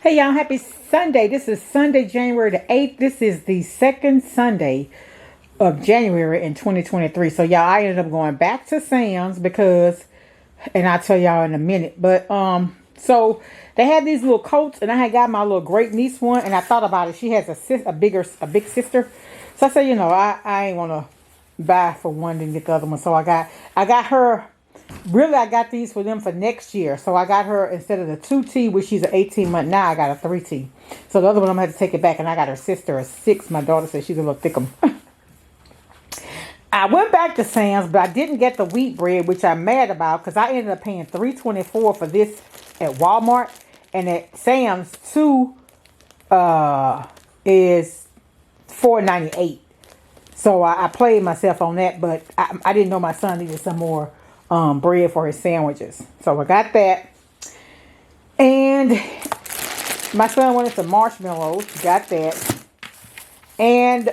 Hey y'all, happy Sunday. This is Sunday, January the 8th. This is the second Sunday of January in 2023. So y'all, I ended up going back to Sam's because, and I'll tell y'all in a minute, but so they had these little coats and I had got my little great niece one and I thought about it. She has a big sister. So I said, I ain't want to buy for one and get the other one. So I got her. Really, I got these for them for next year. So I got her, instead of the 2T, which she's an 18-month now, I got a 3T. So the other one, I'm going to have to take it back. And I got her sister a 6. My daughter said she's a little thickum. I went back to Sam's, but I didn't get the wheat bread, which I'm mad about, because I ended up paying $3.24 for this at Walmart. And at Sam's, 2 is $4.98. So I played myself on that, but I didn't know my son needed some more bread for his sandwiches. So I got that. And my son wanted some marshmallows. Got that. And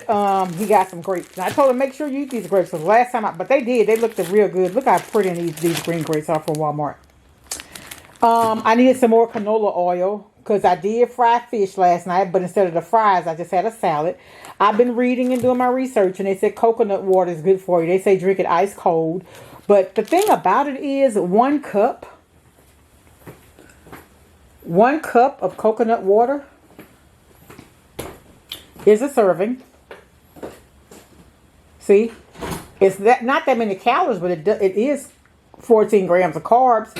he got some grapes. And I told him, make sure you eat these grapes. Because last time, but they did. They looked real good. Look how pretty these green grapes are from Walmart. I needed some more canola oil. Because I did fry fish last night. But instead of the fries, I just had a salad. I've been reading and doing my research. And they said coconut water is good for you. They say drink it ice cold. But the thing about it is 1 cup of coconut water is a serving. See, it's not that many calories, but it is 14 grams of carbs.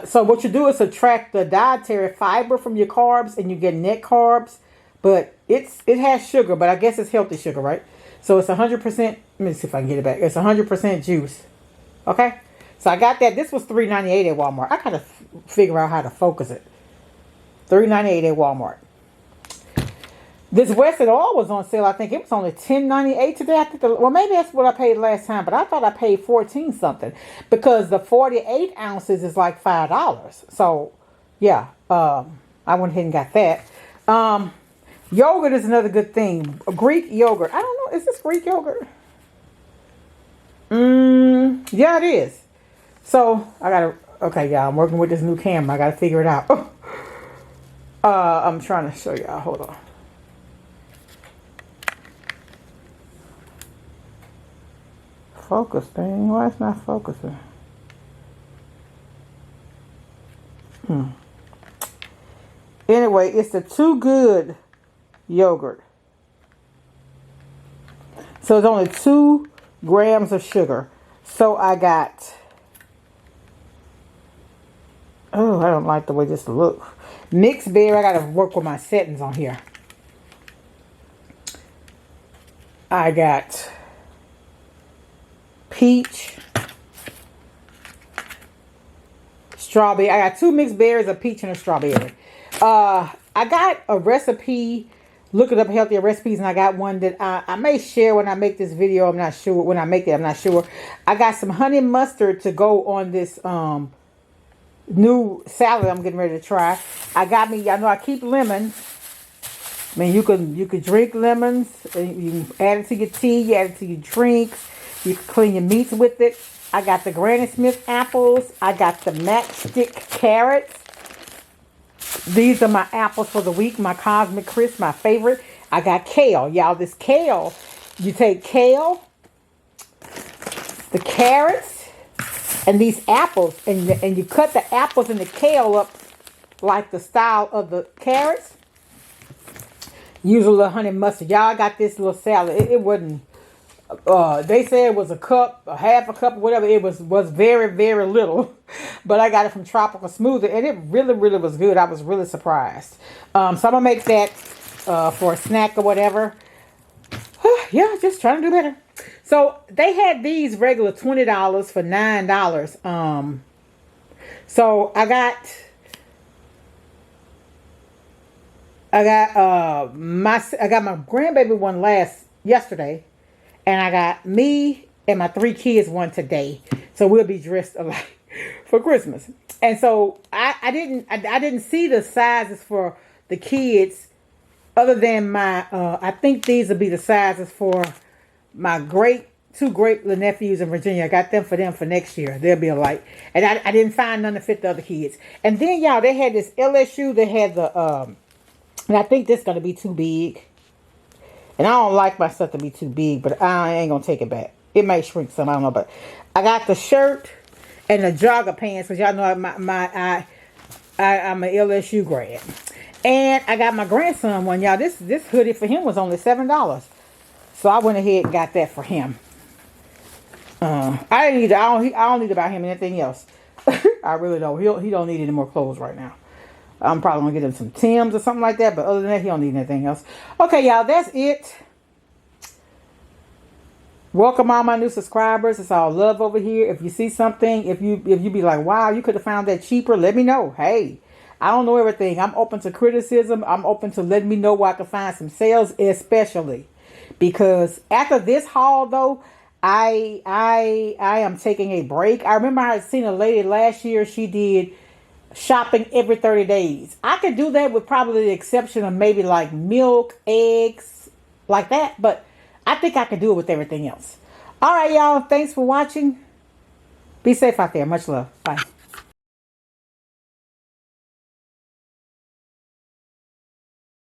So what you do is subtract the dietary fiber from your carbs and you get net carbs. But it has sugar, but I guess it's healthy sugar, right? So it's 100%. Let me see if I can get it back. It's 100% juice. Okay? So I got that. This was $3.98 at Walmart. I gotta figure out how to focus it. $3.98 at Walmart. This Western oil was on sale. I think it was only $10.98 today. I think well, maybe that's what I paid last time, but I thought I paid 14 something because the 48 ounces is like $5. So yeah, I went ahead and got that. Yogurt is another good thing. Greek yogurt. I don't know. Is this Greek yogurt? Yeah, it is. So I gotta. Okay, y'all. I'm working with this new camera. I gotta figure it out. I'm trying to show y'all. Hold on. Focus thing. Why it's not focusing? Anyway, it's the Too Good yogurt. So it's only 2 grams of sugar. So I got, oh, I don't like the way this looks. Mixed berry. I gotta work with my settings on here. I got peach, strawberry. I got 2 mixed berries, a peach and a strawberry. I got a recipe. Look it up, healthier recipes, and I got one that I may share when I make this video. I'm not sure. When I make it, I'm not sure. I got some honey mustard to go on this new salad I'm getting ready to try. I got me, I know I keep lemons. I mean, you can drink lemons. You can add it to your tea. You add it to your drinks. You can clean your meats with it. I got the Granny Smith apples. I got the matchstick carrots. These are my apples for the week. My Cosmic Crisp, my favorite. I got kale. Y'all, this kale. You take kale, the carrots, and these apples. And you cut the apples and the kale up like the style of the carrots. Use a little honey mustard. Y'all, got this little salad. It wasn't... they said it was a cup, a half a cup, whatever. It was very, very little. But I got it from Tropical Smoothie. And it really, really was good. I was really surprised. So I'm going to make that for a snack or whatever. Yeah, just trying to do better. So they had these regular $20 for $9. So I got my grandbaby one yesterday. And I got me and my 3 kids one today. So we'll be dressed alike for Christmas. And so I didn't see the sizes for the kids other than my, I think these will be the sizes for my great two great little nephews in Virginia. I got them for next year. They'll be alike. And I didn't find none to fit the other kids. And then, y'all, they had this LSU. They had the, and I think this is going to be too big. And I don't like my stuff to be too big, but I ain't going to take it back. It may shrink some, I don't know. But I got the shirt and the jogger pants, because y'all know I'm an LSU grad. And I got my grandson one, y'all. This hoodie for him was only $7. So I went ahead and got that for him. I don't need to buy him anything else. I really don't. He don't need any more clothes right now. I'm probably gonna get him some Timbs or something like that. But other than that, he don't need anything else. Okay, y'all, that's it. Welcome all my new subscribers. It's all love over here. If you see something, if you be like, wow, you could have found that cheaper, let me know. Hey, I don't know everything. I'm open to criticism. I'm open to letting me know where I can find some sales, especially because after this haul though, I am taking a break. I remember I had seen a lady last year. She did shopping every 30 days. I could do that with probably the exception of maybe like milk, eggs, like that. But I think I could do it with everything else. All right, y'all. Thanks for watching. Be safe out there. Much love. Bye.